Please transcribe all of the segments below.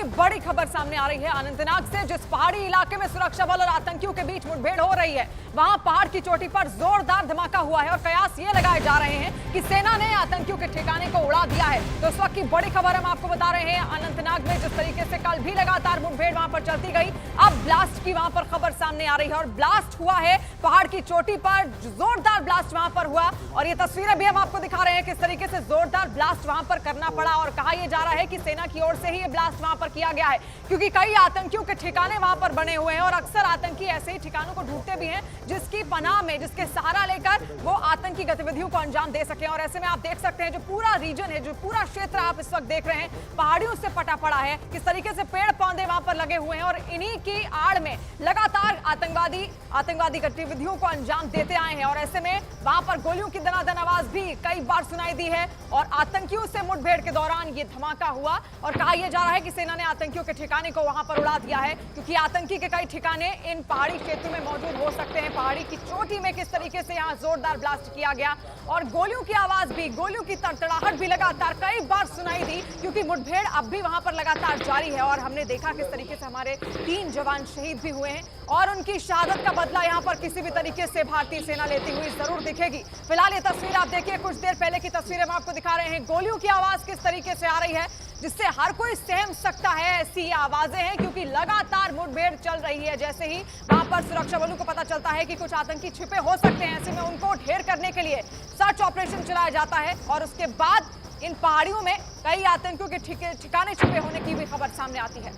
बड़ी खबर सामने आ रही है अनंतनाग से, जिस पहाड़ी इलाके में सुरक्षा बल और आतंकियों के बीच मुठभेड़ हो रही है, वहां पहाड़ की चोटी पर जोरदार धमाका हुआ है और कयास ये लगाए जा रहे हैं कि सेना ने आतंकियों के ठिकाने को उड़ा दिया है। तो इस वक्त की बड़ी खबर हम आपको बता रहे हैं, अनंतनाग में जिस तरीके से कल भी लगातार मुठभेड़ वहां पर चलती गई, अब ब्लास्ट की वहां पर खबर सामने आ रही है और ब्लास्ट हुआ है पहाड़ की चोटी पर, जोरदार ब्लास्ट वहां पर हुआ और ये तस्वीरें भी हम आपको दिखा रहे हैं किस तरीके से जोरदार ब्लास्ट वहां पर करना पड़ा। और कहा यह जा रहा है कि सेना की ओर से ही ये ब्लास्ट वहां पर किया गया है, क्योंकि कई आतंकियों के ठिकाने वहां पर बने हुए हैं और अक्सर आतंकी ऐसे ही ठिकानों को ढूंढते भी हैं जिसकी पनाह में, जिसके सहारा लेकर वो आतंकी गतिविधियों को अंजाम दे सके। और ऐसे में आप देख सकते हैं जो पूरा रीजन है, जो पूरा क्षेत्र आप इस वक्त देख रहे हैं, पहाड़ियों से पटा पड़ा है, किस तरीके से पेड़ पौधे वहां पर लगे हुए हैं और इन्हीं की आड़ में लगातार आतंकवादी गतिविधियों को अंजाम देते आए हैं। और ऐसे में वहां पर गोलियों की दनादन आवाज भी कई बार सुनाई दी है और आतंकियों से मुठभेड़ के दौरान ये धमाका हुआ और कहा यह जा रहा है कि सेना ने आतंकियों के ठिकाने को वहां पर उड़ा दिया है, क्योंकि आतंकी के कई ठिकाने इन पहाड़ी क्षेत्र में मौजूद हो सकते हैं। पहाड़ी की चोटी में किस तरीके से यहां जोरदार ब्लास्ट किया गया और गोलियों की आवाज भी, गोलियों की तड़तड़ाहट भी लगातार कई बार सुनाई दी, क्योंकि मुठभेड़ अब भी वहां पर लगातार जारी है। और हमने देखा किस तरीके से हमारे 3 जवान शहीद भी हुए हैं और उनकी शहादत का बदला यहां पर किसी भी तरीके से भारतीय सेना लेती हुई जरूर दिखेगी। फिलहाल ये तस्वीर आप देखिए, कुछ देर पहले की तस्वीरें हम आपको दिखा रहे हैं, गोलियों की आवाज किस तरीके से आ रही है जिससे हर कोई सहम सकता है। ऐसी आवाजें हैं क्योंकि लगातार मुठभेड़ चल रही है। जैसे ही वहां पर सुरक्षा बलों को पता चलता है कि कुछ आतंकी छिपे हो सकते हैं, ऐसे में उनको ढेर करने के लिए सर्च ऑपरेशन चलाया जाता है और उसके बाद इन पहाड़ियों में कई आतंकियों के ठिकाने छिपे होने की भी खबर सामने आती है।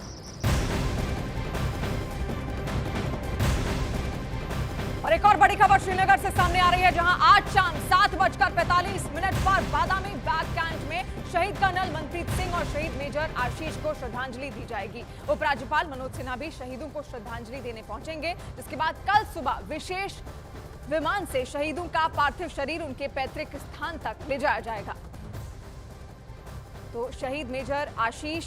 और एक और बड़ी खबर श्रीनगर से सामने आ रही है, जहां आज शाम 7:45 पर बादामी बैक कैंप में शहीद कर्नल मनप्रीत सिंह और शहीद मेजर आशीष को श्रद्धांजलि दी जाएगी। उपराज्यपाल मनोज सिन्हा भी शहीदों को श्रद्धांजलि देने पहुंचेंगे, जिसके बाद कल सुबह विशेष विमान से शहीदों का पार्थिव शरीर उनके पैतृक स्थान तक ले जाया जाएगा। तो शहीद मेजर आशीष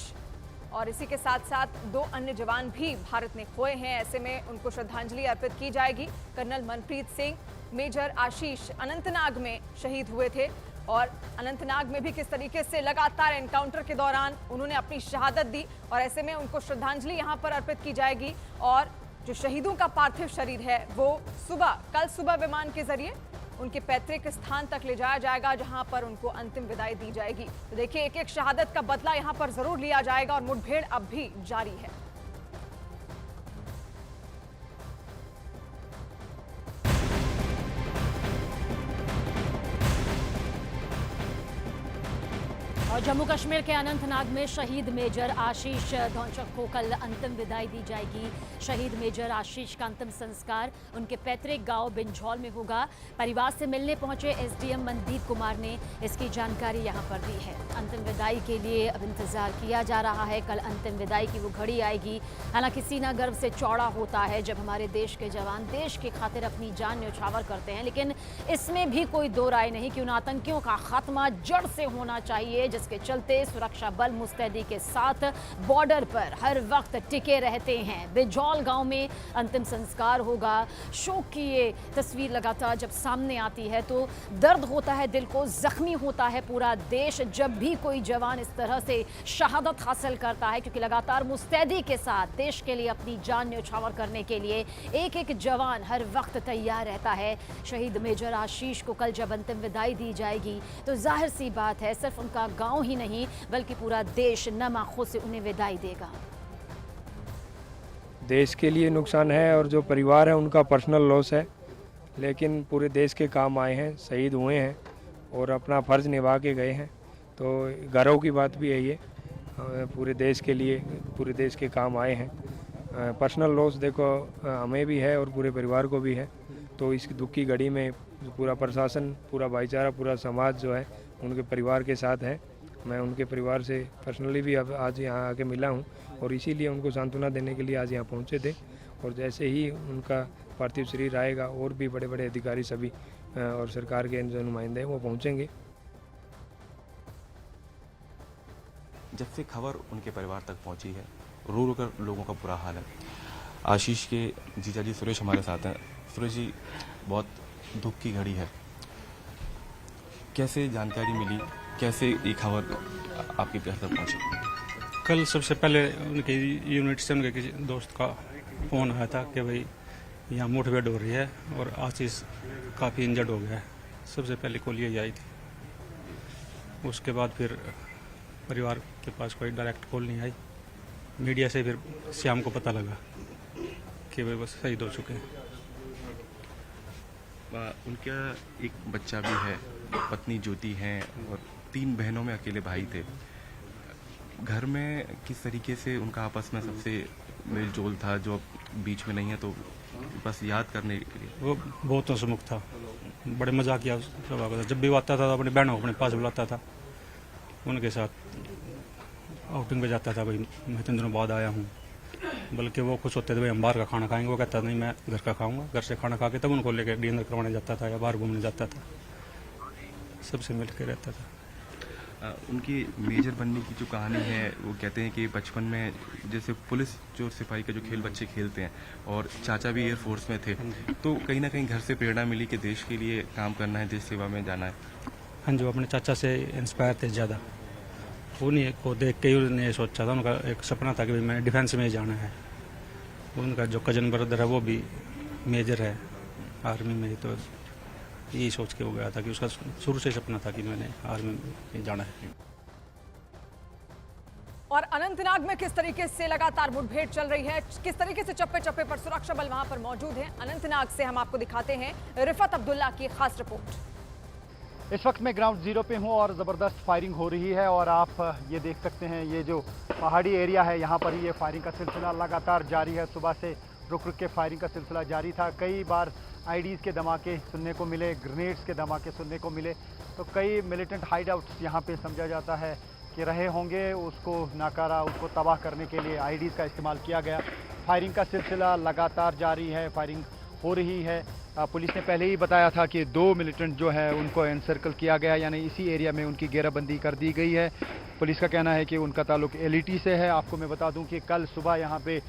और इसी के साथ साथ 2 अन्य जवान भी भारत ने खोए हैं, ऐसे में उनको श्रद्धांजलि अर्पित की जाएगी। कर्नल मनप्रीत सिंह, मेजर आशीष अनंतनाग में शहीद हुए थे और अनंतनाग में भी किस तरीके से लगातार एनकाउंटर के दौरान उन्होंने अपनी शहादत दी और ऐसे में उनको श्रद्धांजलि यहां पर अर्पित की जाएगी। और जो शहीदों का पार्थिव शरीर है वो कल सुबह विमान के जरिए उनके पैतृक स्थान तक ले जाया जाएगा, जहां पर उनको अंतिम विदाई दी जाएगी। तो देखिए, एक एक शहादत का बदला यहां पर जरूर लिया जाएगा और मुठभेड़ अब भी जारी है। और जम्मू कश्मीर के अनंतनाग में शहीद मेजर आशीष धौंचक को कल अंतिम विदाई दी जाएगी। शहीद मेजर आशीष का अंतिम संस्कार उनके पैतृक गांव बिंझौल में होगा। परिवार से मिलने पहुंचे एसडीएम मनदीप कुमार ने इसकी जानकारी यहां पर दी है। अंतिम विदाई के लिए अब इंतजार किया जा रहा है, कल अंतिम विदाई की वो घड़ी आएगी। हालांकि सीना गर्व से चौड़ा होता है जब हमारे देश के जवान देश की खातिर अपनी जान न्यौछावर करते हैं, लेकिन इसमें भी कोई दो राय नहीं कि उन आतंकियों का खात्मा जड़ से होना चाहिए, जिसके चलते सुरक्षा बल मुस्तैदी के साथ बॉर्डर पर हर वक्त टिके रहते हैं। बिजौल गांव में अंतिम संस्कार होगा। शोक की ये तस्वीर लगातार जब सामने आती है तो दर्द होता है दिल को, जख्मी होता है पूरा देश जब भी कोई जवान इस तरह से शहादत हासिल करता है, क्योंकि लगातार मुस्तैदी के साथ देश के लिए अपनी जान न्यौछावर करने के लिए एक एक जवान हर वक्त तैयार रहता है। शहीद मेजर आशीष को कल जब अंतिम विदाई दी जाएगी तो जाहिर सी बात है सिर्फ उनका गांव ही नहीं बल्कि पूरा देश नम आंखों से उन्हें विदाई देगा। देश के लिए नुकसान है और जो परिवार है उनका पर्सनल लॉस है, लेकिन पूरे देश के काम आए हैं, शहीद हुए हैं और अपना फ़र्ज़ निभा के गए हैं। तो गर्व की बात भी है ये, पूरे देश के लिए, पूरे देश के काम आए हैं। पर्सनल लॉस देखो हमें भी है और पूरे परिवार को भी है। तो इस दुख की घड़ी में पूरा प्रशासन, पूरा भाईचारा, पूरा समाज जो है उनके परिवार के साथ है। मैं उनके परिवार से पर्सनली भी अब आज यहाँ आके मिला हूँ और इसीलिए उनको सांत्वना देने के लिए आज यहाँ पहुँचे थे। और जैसे ही उनका पार्थिव शरीर आएगा और भी बड़े बड़े अधिकारी सभी और सरकार के जो नुमाइंदे हैं वो पहुँचेंगे। जब से खबर उनके परिवार तक पहुँची है, रो रो कर लोगों का बुरा हाल है। आशीष के जीजा जी सुरेश हमारे साथ हैं। सुरेश जी, बहुत दुख की घड़ी है, कैसे जानकारी मिली, कैसे ये खबर आपके घर तक पहुंची? कल सबसे पहले उनके यूनिट से उनके किसी दोस्त का फ़ोन आया था कि भाई यहाँ मुठभेड़ हो रही है और आशीष काफ़ी इंजर्ड हो गया है। सबसे पहले कॉल यही आई थी। उसके बाद फिर परिवार के पास कोई डायरेक्ट कॉल नहीं आई। मीडिया से फिर श्याम को पता लगा कि वे बस शहीद हो चुके हैं। उनका एक बच्चा भी है, पत्नी ज्योति हैं और 3 बहनों में अकेले भाई थे। घर में किस तरीके से उनका आपस में सबसे मेल जोल था, जो बीच में नहीं है तो बस याद करने के लिए? वो बहुत हंसमुख था, बड़े मजाकिया स्वभाव का था। जब भी वो आता था तो अपनी बहनों को अपने पास बुलाता था, उनके साथ आउटिंग पे जाता था। भाई मैं 3 दिनों बाद आया हूँ, बल्कि वो खुश होते थे भाई हम बाहर का खाना खाएंगे। वो कहता नहीं मैं घर का खाऊंगा। घर से खाना खा के तब उनको लेकर डिनर करवाने जाता था या बाहर घूमने जाता था। सबसे मिल के रहता था। उनकी मेजर बनने की जो कहानी है, वो कहते हैं कि बचपन में जैसे पुलिस जो सिपाही का जो खेल बच्चे खेलते हैं, और चाचा भी एयरफोर्स में थे, तो कहीं ना कहीं घर से प्रेरणा मिली कि देश के लिए काम करना है, देश सेवा में जाना है। हाँ जी, वो अपने चाचा से इंस्पायर थे ज़्यादा। उन्हीं को देख के ही उन्होंने सोचा था, उनका एक सपना था कि भाई मैं डिफेंस में जाना है। उनका जो कजन ब्रदर है वो भी मेजर है आर्मी में, तो यही सोच के हो गया था कि उसका शुरू से सपना था कि मैंने आर्मी में जाना है। और अनंतनाग में किस तरीके से लगातार मुठभेड़ चल रही है, किस तरीके से चप्पे चप्पे पर सुरक्षा बल वहां पर मौजूद है, अनंतनाग से हम आपको दिखाते हैं रिफत अब्दुल्ला की खास रिपोर्ट। इस वक्त मैं ग्राउंड जीरो पे हूँ और ज़बरदस्त फायरिंग हो रही है और आप ये देख सकते हैं, ये जो पहाड़ी एरिया है यहाँ पर ही ये फायरिंग का सिलसिला लगातार जारी है। सुबह से रुक रुक के फायरिंग का सिलसिला जारी था। कई बार आईडीज़ के धमाके सुनने को मिले, ग्रेनेड्स के धमाके सुनने को मिले। तो कई मिलिटेंट हाइड आउट्स यहाँ पे समझा जाता है कि रहे होंगे, उसको नाकारा, उसको तबाह करने के लिए आईडीज़ का इस्तेमाल किया गया। फायरिंग का सिलसिला लगातार जारी है, फायरिंग हो रही है। पुलिस ने पहले ही बताया था कि 2 मिलिटेंट जो है उनको एनसर्कल किया गया, यानी इसी एरिया में उनकी घेराबंदी कर दी गई है। पुलिस का कहना है कि उनका ताल्लुक एलईटी से है। आपको मैं बता दूं कि कल सुबह यहाँ पे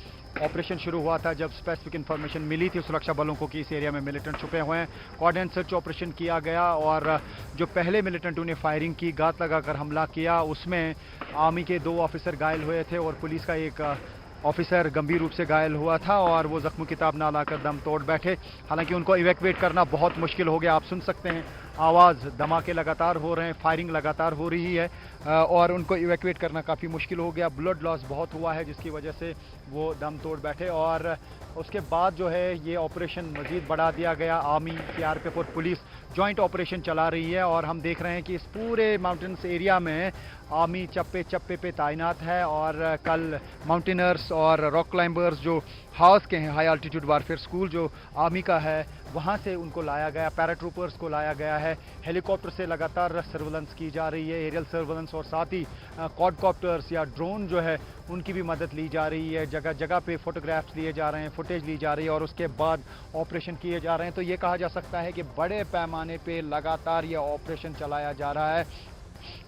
ऑपरेशन शुरू हुआ था, जब स्पेसिफिक इन्फॉर्मेशन मिली थी सुरक्षा बलों को कि इस एरिया में मिलिटेंट छुपे हुए हैं। कोऑर्डिनेट सर्च ऑपरेशन किया गया और जो पहले मिलिटेंटों ने फायरिंग की, गात लगाकर हमला किया, उसमें आर्मी के 2 ऑफिसर घायल हुए थे और पुलिस का एक ऑफिसर गंभीर रूप से घायल हुआ था और वो जख्म किताब ना लाकर दम तोड़ बैठे। हालांकि उनको इवैक्यूएट करना बहुत मुश्किल हो गया। आप सुन सकते हैं आवाज़, धमाके लगातार हो रहे हैं, फायरिंग लगातार हो रही है और उनको इवैक्यूएट करना काफ़ी मुश्किल हो गया। ब्लड लॉस बहुत हुआ है जिसकी वजह से वो दम तोड़ बैठे और उसके बाद जो है ये ऑपरेशन मज़ीद बढ़ा दिया गया। आर्मी, सीआरपीएफ और पुलिस जॉइंट ऑपरेशन चला रही है और हम देख रहे हैं कि इस पूरे माउंटेन्स एरिया में आर्मी चप्पे चप्पे पे तैनात है और कल माउंटेनर्स और रॉक क्लाइंबर्स जो हाउस के हैं, हाई अल्टीट्यूड वारफेयर स्कूल जो आर्मी का है, वहाँ से उनको लाया गया, पैराट्रूपर्स को लाया गया है। हेलीकॉप्टर से लगातार सर्वेलेंस की जा रही है, एरियल सर्वेलेंस, और साथ ही क्वाडकॉप्टर्स या ड्रोन जो है उनकी भी मदद ली जा रही है। जगह जगह पे फोटोग्राफ्स लिए जा रहे हैं, फुटेज ली जा रही है और उसके बाद ऑपरेशन किए जा रहे हैं। तो ये कहा जा सकता है कि बड़े पैमाने पे लगातार ये ऑपरेशन चलाया जा रहा है।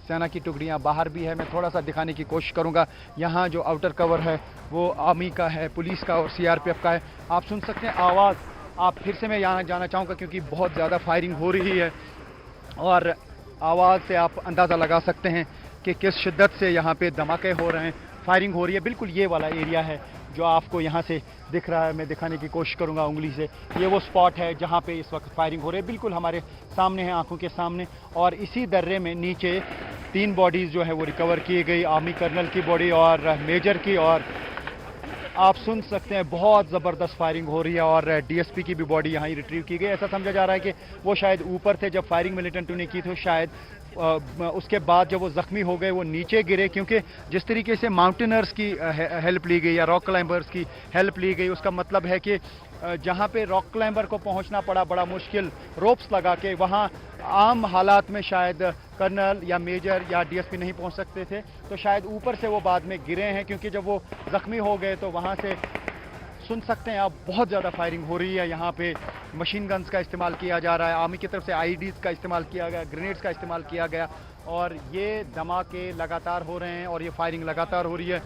सेना की टुकड़ियां बाहर भी है, मैं थोड़ा सा दिखाने की कोशिश करूंगा। यहाँ जो आउटर कवर है वो आर्मी का है, पुलिस का और सीआरपीएफ का है। आप सुन सकते हैं आवाज़। आप फिर से मैं यहाँ जाना चाहूँगा क्योंकि बहुत ज़्यादा फायरिंग हो रही है और आवाज़ से आप अंदाज़ा लगा सकते हैं कि किस शिद्दत से यहाँ पे धमाके हो रहे हैं, फायरिंग हो रही है। बिल्कुल ये वाला एरिया है जो आपको यहाँ से दिख रहा है, मैं दिखाने की कोशिश करूँगा उंगली से। ये वो स्पॉट है जहाँ पे इस वक्त फायरिंग हो रही है, बिल्कुल हमारे सामने है, आंखों के सामने। और इसी दर्रे में नीचे 3 बॉडीज़ जो है वो रिकवर की गई, आर्मी कर्नल की बॉडी और मेजर की। और आप सुन सकते हैं बहुत ज़बरदस्त फायरिंग हो रही है और डीएसपी की भी बॉडी यहाँ ही रिट्रीव की गई। ऐसा समझा जा रहा है कि वो शायद ऊपर थे जब फायरिंग मिलिटेंटों ने की, तो शायद उसके बाद जब वो ज़ख्मी हो गए वो नीचे गिरे, क्योंकि जिस तरीके से माउंटेनर्स की हेल्प ली गई या रॉक क्लाइंबर्स की हेल्प ली गई, उसका मतलब है कि जहाँ पे रॉक क्लाइंबर को पहुँचना पड़ा बड़ा मुश्किल, रोप्स लगा के, वहाँ आम हालात में शायद कर्नल या मेजर या डीएसपी नहीं पहुँच सकते थे, तो शायद ऊपर से वो बाद में गिरे हैं। क्योंकि जब वो ज़ख्मी हो गए तो वहाँ से सुन सकते हैं आप बहुत ज़्यादा फायरिंग हो रही है। यहाँ पे मशीन गन्स का इस्तेमाल किया जा रहा है, आर्मी की तरफ से आईडीज़ का इस्तेमाल किया गया, ग्रेनेड्स का इस्तेमाल किया गया और ये धमाके लगातार हो रहे हैं और ये फायरिंग लगातार हो रही है।